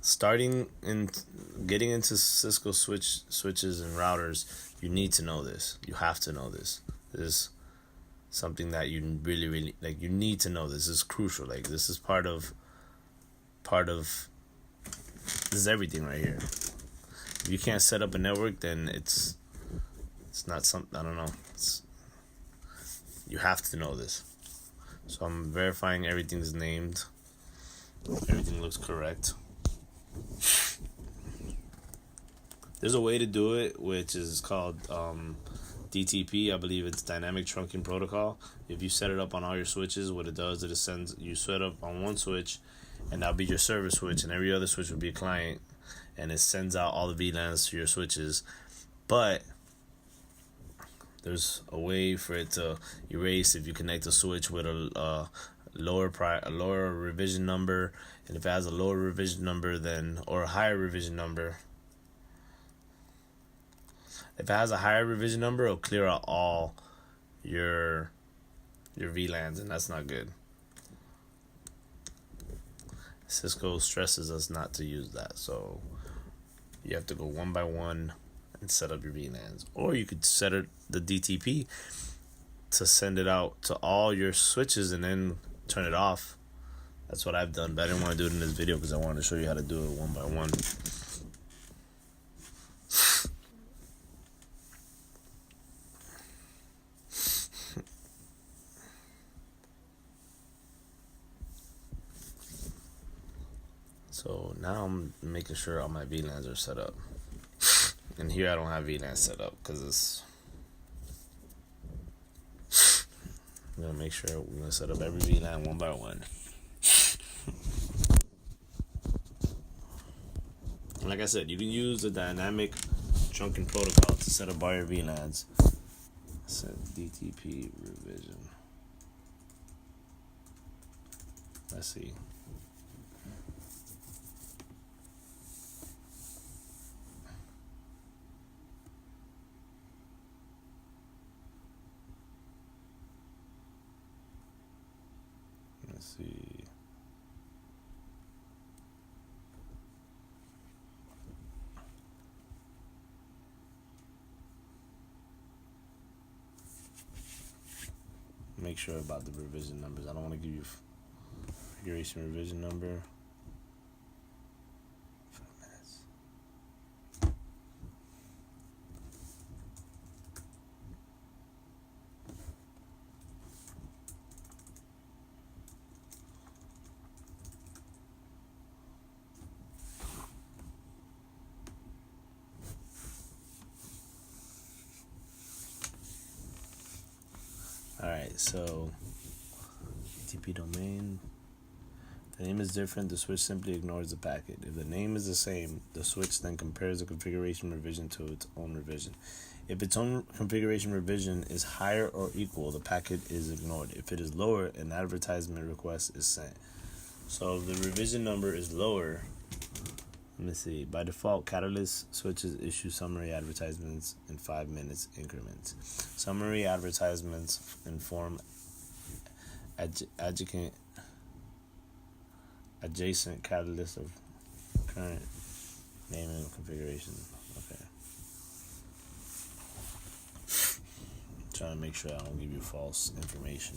Starting in getting into CISCO switches and routers, you need to know this. You have to know this. This is something that you really you need to know. This is crucial. This is part of this is everything right here. If you can't set up a network, then it's not something, I don't know. You have to know this. So I'm verifying everything's named. Everything looks correct. There's a way to do it, which is called DTP. I believe it's Dynamic Trunking Protocol. If you set it up on all your switches, what it does is it sends you set up on one switch, and that'll be your server switch, and every other switch will be a client, and it sends out all the VLANs to your switches. But there's a way for it to erase if you connect a switch with a lower revision number, and if it has a lower revision number or a higher revision number. If it has a higher revision number, it'll clear out all your VLANs, and that's not good. Cisco stresses us not to use that, so you have to go one by one and set up your VLANs. Or you could set the DTP to send it out to all your switches and then turn it off. That's what I've done, but I didn't want to do it in this video because I wanted to show you how to do it one by one. So now I'm making sure all my VLANs are set up. And here I don't have VLAN set up because I'm going to make sure we're going to set up every VLAN one by one. Like I said, you can use the dynamic trunking protocol to set up all your VLANs. Set DTP revision. Let's see. Let's see. Make sure about the revision numbers. I don't want to give you configuration revision number. 5 minutes. Alright, so TP domain. If the name is different, the switch simply ignores the packet. If the name is the same, the switch then compares the configuration revision to its own revision. If its own configuration revision is higher or equal, the packet is ignored. If it is lower, an advertisement request is sent. So if the revision number is lower, let me see. By default, Catalyst switches issue summary advertisements in 5 minutes increments. Summary advertisements inform adjacent Catalyst of current name and configuration. Okay. Trying to make sure I don't give you false information.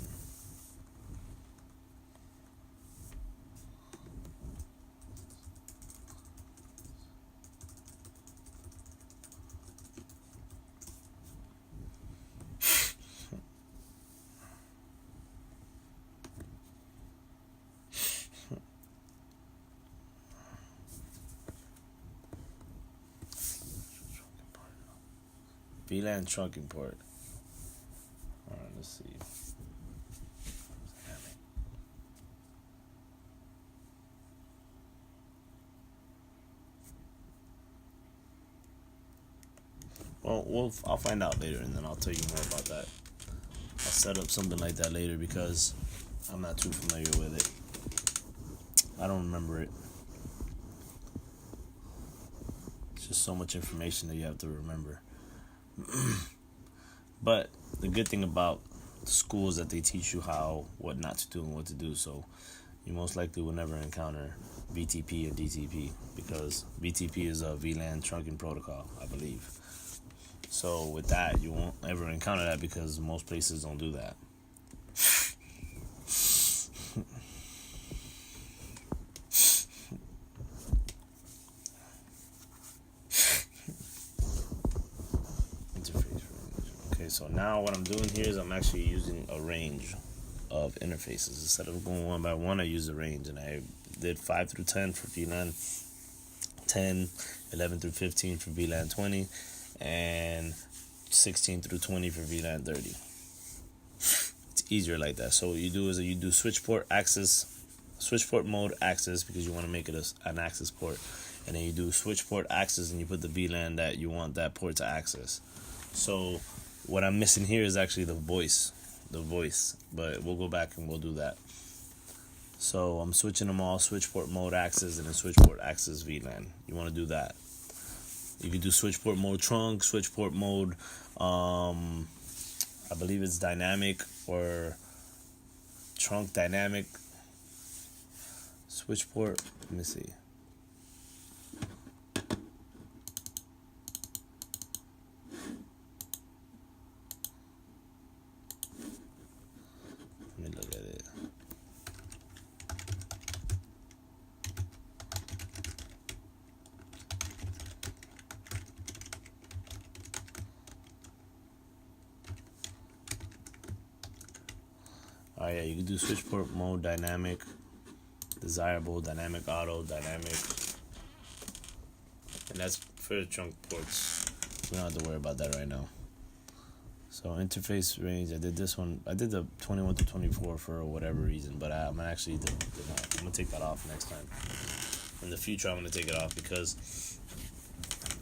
VLAN trunking port. Alright, let's see. Well, I'll find out later, and then I'll tell you more about that. I'll set up something like that later because I'm not too familiar with it. I don't remember it. It's just so much information that you have to remember. But the good thing about the school is that they teach you what not to do and what to do, so you most likely will never encounter VTP and DTP because VTP is a VLAN trunking protocol, I believe. So with that, you won't ever encounter that because most places don't do that. So now what I'm doing here is I'm actually using a range of interfaces. Instead of going one by one, I use a range, and I did 5 through 10 for VLAN 10, 11 through 15 for VLAN 20, and 16 through 20 for VLAN 30. It's easier like that. So what you do is you do switch port mode access, because you want to make it an access port, and then you do switch port access and you put the VLAN that you want that port to access. So what I'm missing here is actually the voice, but we'll go back and we'll do that. So I'm switching them all, switch port mode access and then switch port access VLAN. You want to do that. You can do switch port mode trunk, switch port mode, I believe it's dynamic or trunk dynamic. Switch port, let me see. Let me look at it. Oh yeah, you can do switch port mode dynamic, desirable, dynamic auto, dynamic, and that's for the trunk ports. We don't have to worry about that right now. So interface range, I did this one. I did the 21 to 24 for whatever reason, but I'm actually I'm gonna take that off next time. In the future, I'm gonna take it off because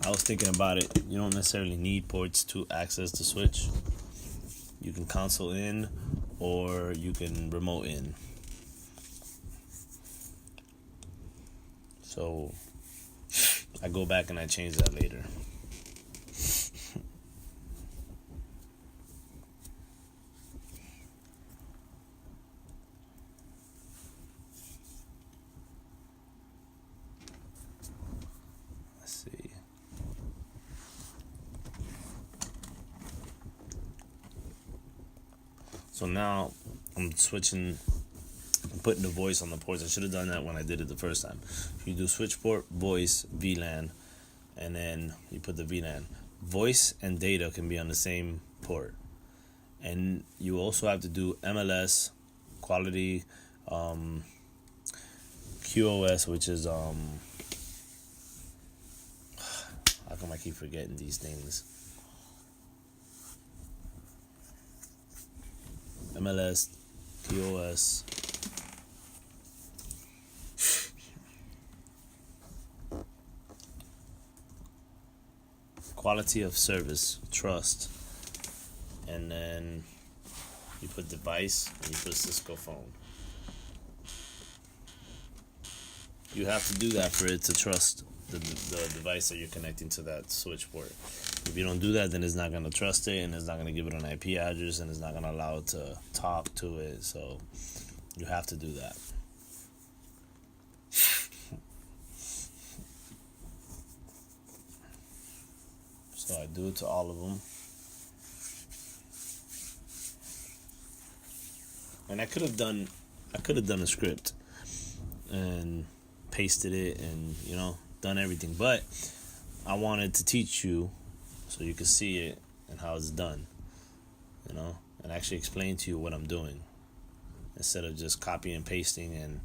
I was thinking about it. You don't necessarily need ports to access the switch. You can console in, or you can remote in. So I go back and I change that later. Let's see. So now I'm putting the voice on the ports. I should have done that when I did it the first time. You do switch port, voice, VLAN, and then you put the VLAN. Voice and data can be on the same port. And you also have to do MLS, quality, QoS, which is, how come I keep forgetting these things? MLS, QoS, quality of service, trust, and then you put device and you put Cisco phone. You have to do that for it to trust the device that you're connecting to that switch port. If you don't do that, then it's not going to trust it, and it's not going to give it an IP address, and it's not going to allow it to talk to it. So you have to do that. So I do it to all of them. And I could have done a script and pasted it and, done everything. But I wanted to teach you so you could see it and how it's done, and actually explain to you what I'm doing instead of just copying and pasting and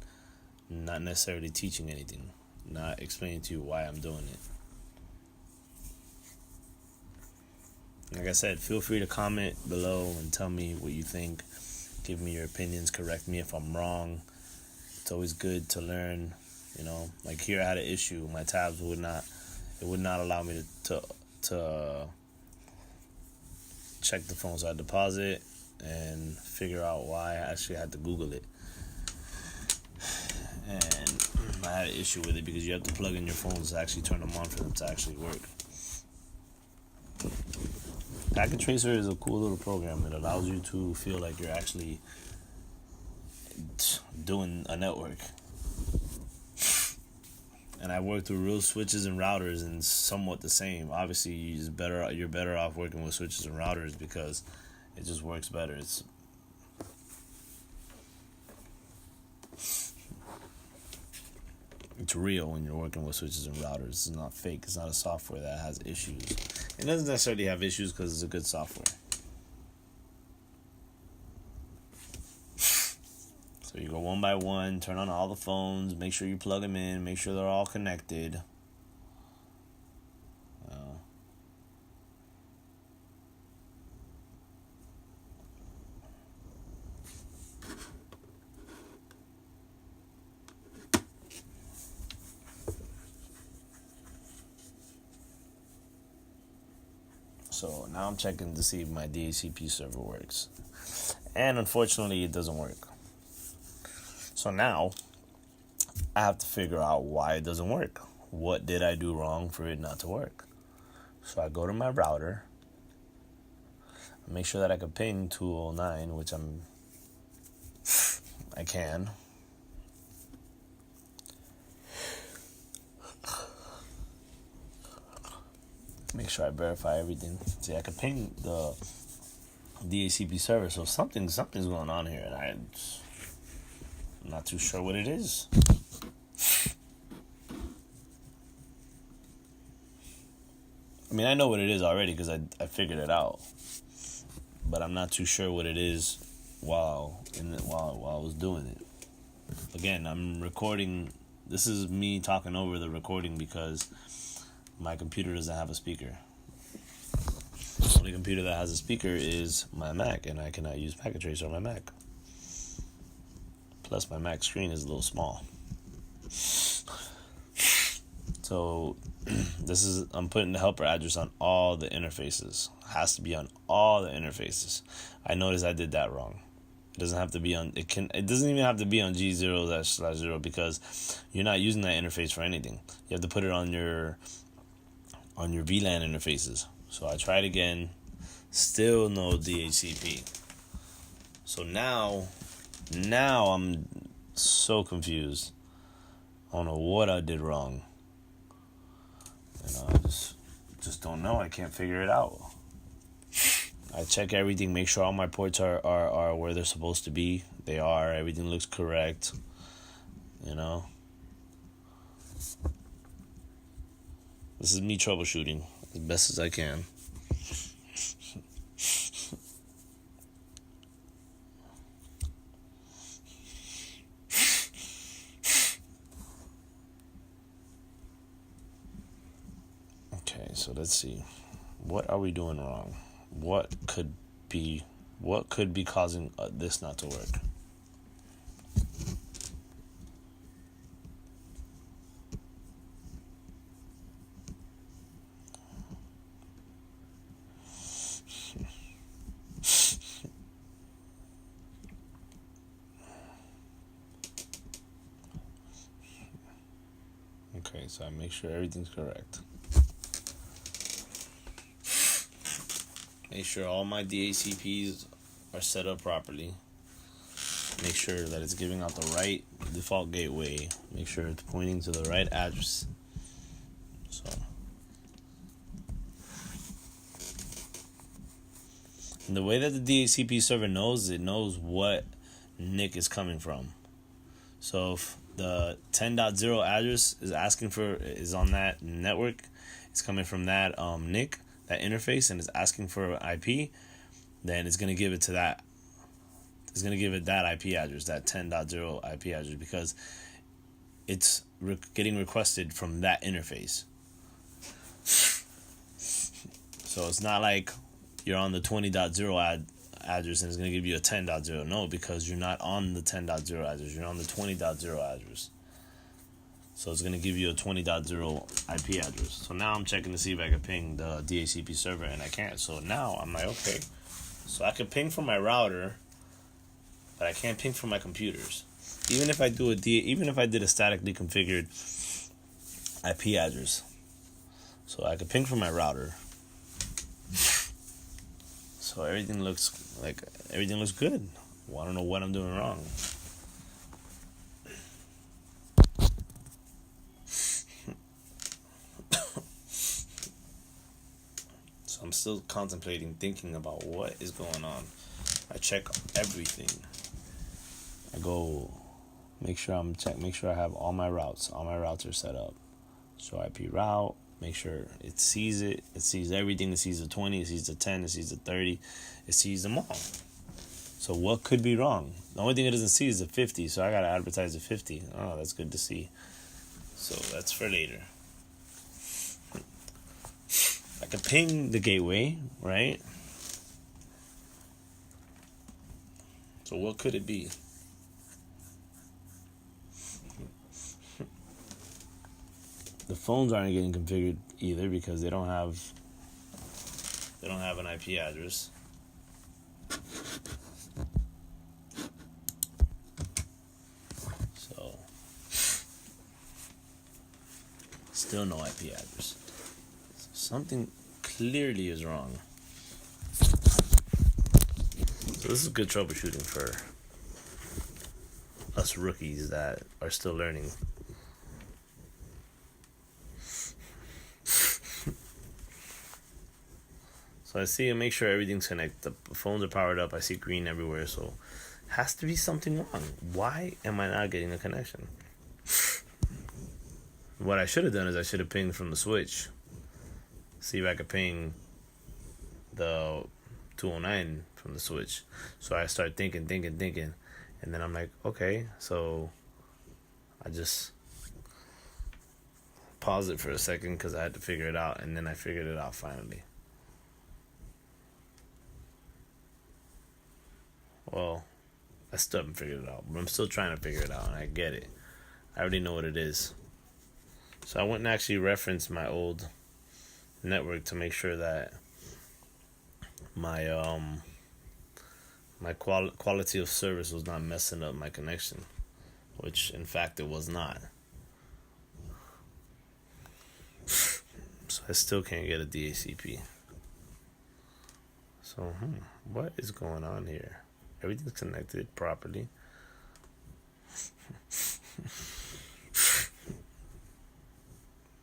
not necessarily teaching anything, not explaining to you why I'm doing it. Like I said, feel free to comment below and tell me what you think. Give me your opinions, correct me if I'm wrong. It's always good to learn, Like here I had an issue. My tabs would not allow me to check the phone, so I pause it and figure out why. I actually had to Google it. And I had an issue with it because you have to plug in your phones to actually turn them on for them to actually work. Packet Tracer is a cool little program. It allows you to feel like you're actually doing a network. And I work through real switches and routers, and somewhat the same. Obviously, you're better off working with switches and routers because it just works better. It's real when you're working with switches and routers. It's not fake. It's not a software that has issues. It doesn't necessarily have issues because it's a good software. So you go one by one, turn on all the phones, make sure you plug them in, make sure they're all connected. So now I'm checking to see if my DHCP server works. And unfortunately, it doesn't work. So now I have to figure out why it doesn't work. What did I do wrong for it not to work? So I go to my router. I make sure that I can ping 209, which I can. Make sure I verify everything. See, I can ping the DHCP server. So something's going on here, and I'm not too sure what it is. I mean, I know what it is already because I figured it out, but I'm not too sure what it is while I was doing it. Again, I'm recording. This is me talking over the recording because my computer doesn't have a speaker. The only computer that has a speaker is my Mac, and I cannot use Packet Tracer on my Mac. Plus, my Mac screen is a little small. So I'm putting the helper address on all the interfaces. It has to be on all the interfaces. I noticed I did that wrong. It doesn't have to be on. It doesn't even have to be on G0/0 because you're not using that interface for anything. You have to put it on your VLAN interfaces. So I tried again. Still no DHCP. So now I'm so confused. I don't know what I did wrong. I just don't know. I can't figure it out. I check everything, make sure all my ports are where they're supposed to be. They are. Everything looks correct. This is me troubleshooting as best as I can. Okay, so let's see. What are we doing wrong? What could be causing this not to work? Okay, so I make sure everything's correct. Make sure all my DHCPs are set up properly. Make sure that it's giving out the right default gateway. Make sure it's pointing to the right address. So, and the way that the DHCP server knows, it knows what NIC is coming from. So if the 10.0 address is on that network, it's coming from that NIC, that interface, and it's asking for IP, then it's going to give it to that. It's going to give it that IP address, that 10.0 IP address, because it's getting requested from that interface. So it's not like you're on the 20.0 address and it's going to give you a 10.0. No, because you're not on the 10.0 address. You're on the 20.0 address. So it's going to give you a 20.0 IP address. So now I'm checking to see if I can ping the DHCP server, and I can't. So now I'm like, okay. So I can ping from my router, but I can't ping from my computers. Even if I did a statically configured IP address. So I can ping from my router. So everything looks good. Well, I don't know what I'm doing wrong. So I'm still thinking about what is going on. I check everything. I go make sure I have all my routes. All my routes are set up. So IP route, make sure it sees everything. It sees the 20, it sees the 10, it sees the 30, it sees them all. So what could be wrong? The only thing it doesn't see is the 50, so I gotta advertise the 50. Oh, that's good to see. So that's for later. I can ping the gateway, right? So what could it be? The phones aren't getting configured either because they don't have They don't have an IP address. So, still no IP address. So something clearly is wrong. So this is good troubleshooting for us rookies that are still learning. So I see and make sure everything's connected. The phones are powered up. I see green everywhere. So has to be something wrong. Why am I not getting a connection? What I should have done is I should have pinged from the switch. See if I could ping the 209 from the switch. So I start thinking. And then I'm like, okay, so I just paused it for a second because I had to figure it out. And then I figured it out finally. Well, I still haven't figured it out, but I'm still trying to figure it out, and I get it. I already know what it is. So I went and actually referenced my old network to make sure that my my quality of service was not messing up my connection, which in fact it was not. So I still can't get a DHCP. So what is going on here? Everything's connected properly.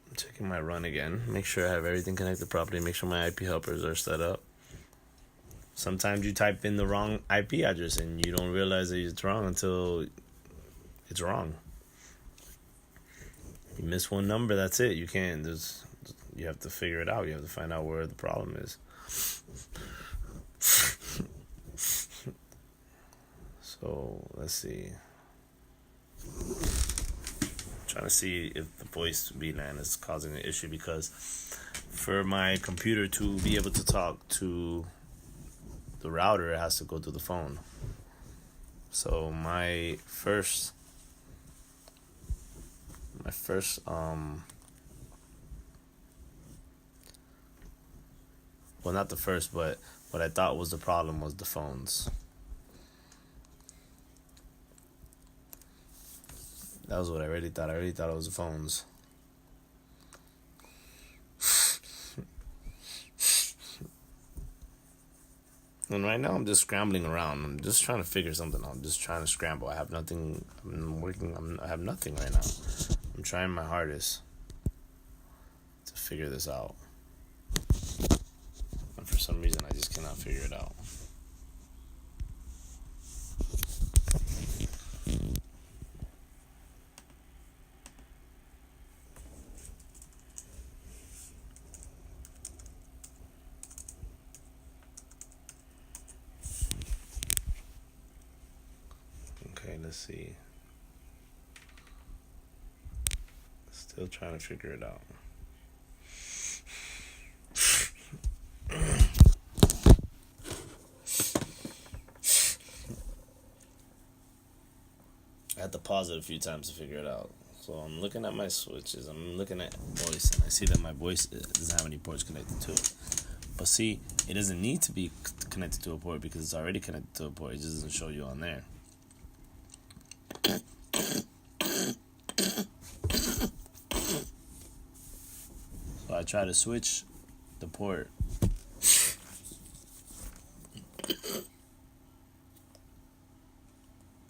I'm checking my run again. Make sure I have everything connected properly. Make sure my IP helpers are set up. Sometimes you type in the wrong IP address and you don't realize that it's wrong until it's wrong. You miss one number, that's it. You can't. You have to figure it out. You have to find out where the problem is. So let's see. I'm trying to see if the voice VLAN is causing an issue, because for my computer to be able to talk to the router, it has to go through the phone. So my first well, not the first, but what I thought was the problem was the phones. That was what I really thought. I really thought it was the phones. And right now I'm just scrambling around. I'm just trying to figure something out. I'm just trying to scramble. I have nothing. I have nothing right now. I'm trying my hardest to figure this out. And for some reason I just cannot figure it out. Okay, let's see. Still trying to figure it out. I had to pause it a few times to figure it out. So I'm looking at my switches. I'm looking at voice, and I see that my voice doesn't have any ports connected to it. But see, it doesn't need to be connected to a port because it's already connected to a port. It just doesn't show you on there. So I try to switch the port.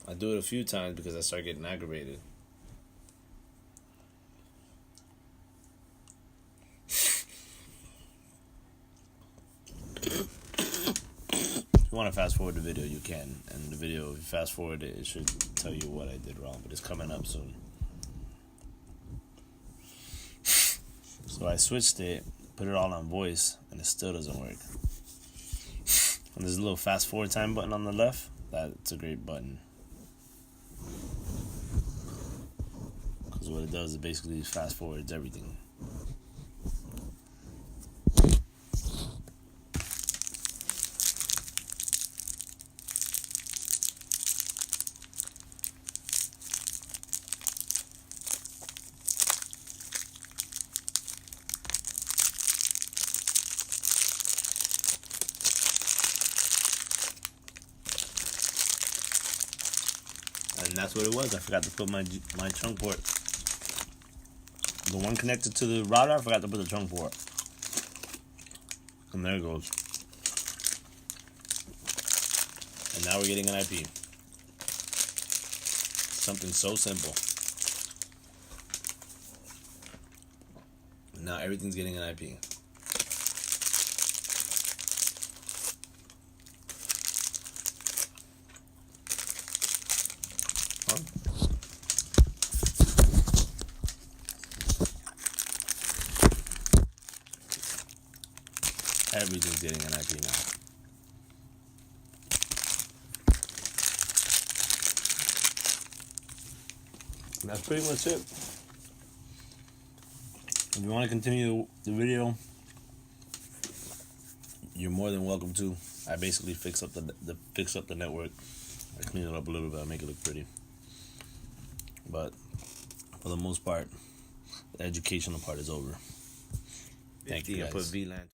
I do it a few times because I start getting aggravated. If you want to fast forward the video, you can. And the video, if you fast forward it, it should tell you what I did wrong, but it's coming up soon. So I switched it, put it all on voice, and it still doesn't work. And there's a little fast forward time button on the left. That's a great button. Because what it does is basically fast forwards everything. that's what it was. I forgot to put my trunk port. The one connected to the router, I forgot to put the trunk port. And there it goes. And now we're getting an IP. Something so simple. And now everything's getting an IP. Huh? Everything's getting an IP now. And that's pretty much it. If you want to continue the video, you're more than welcome to. I basically fix up the network. I clean it up a little bit. I make it look pretty. But for the most part, the educational part is over. Thank you guys. I put VLAN.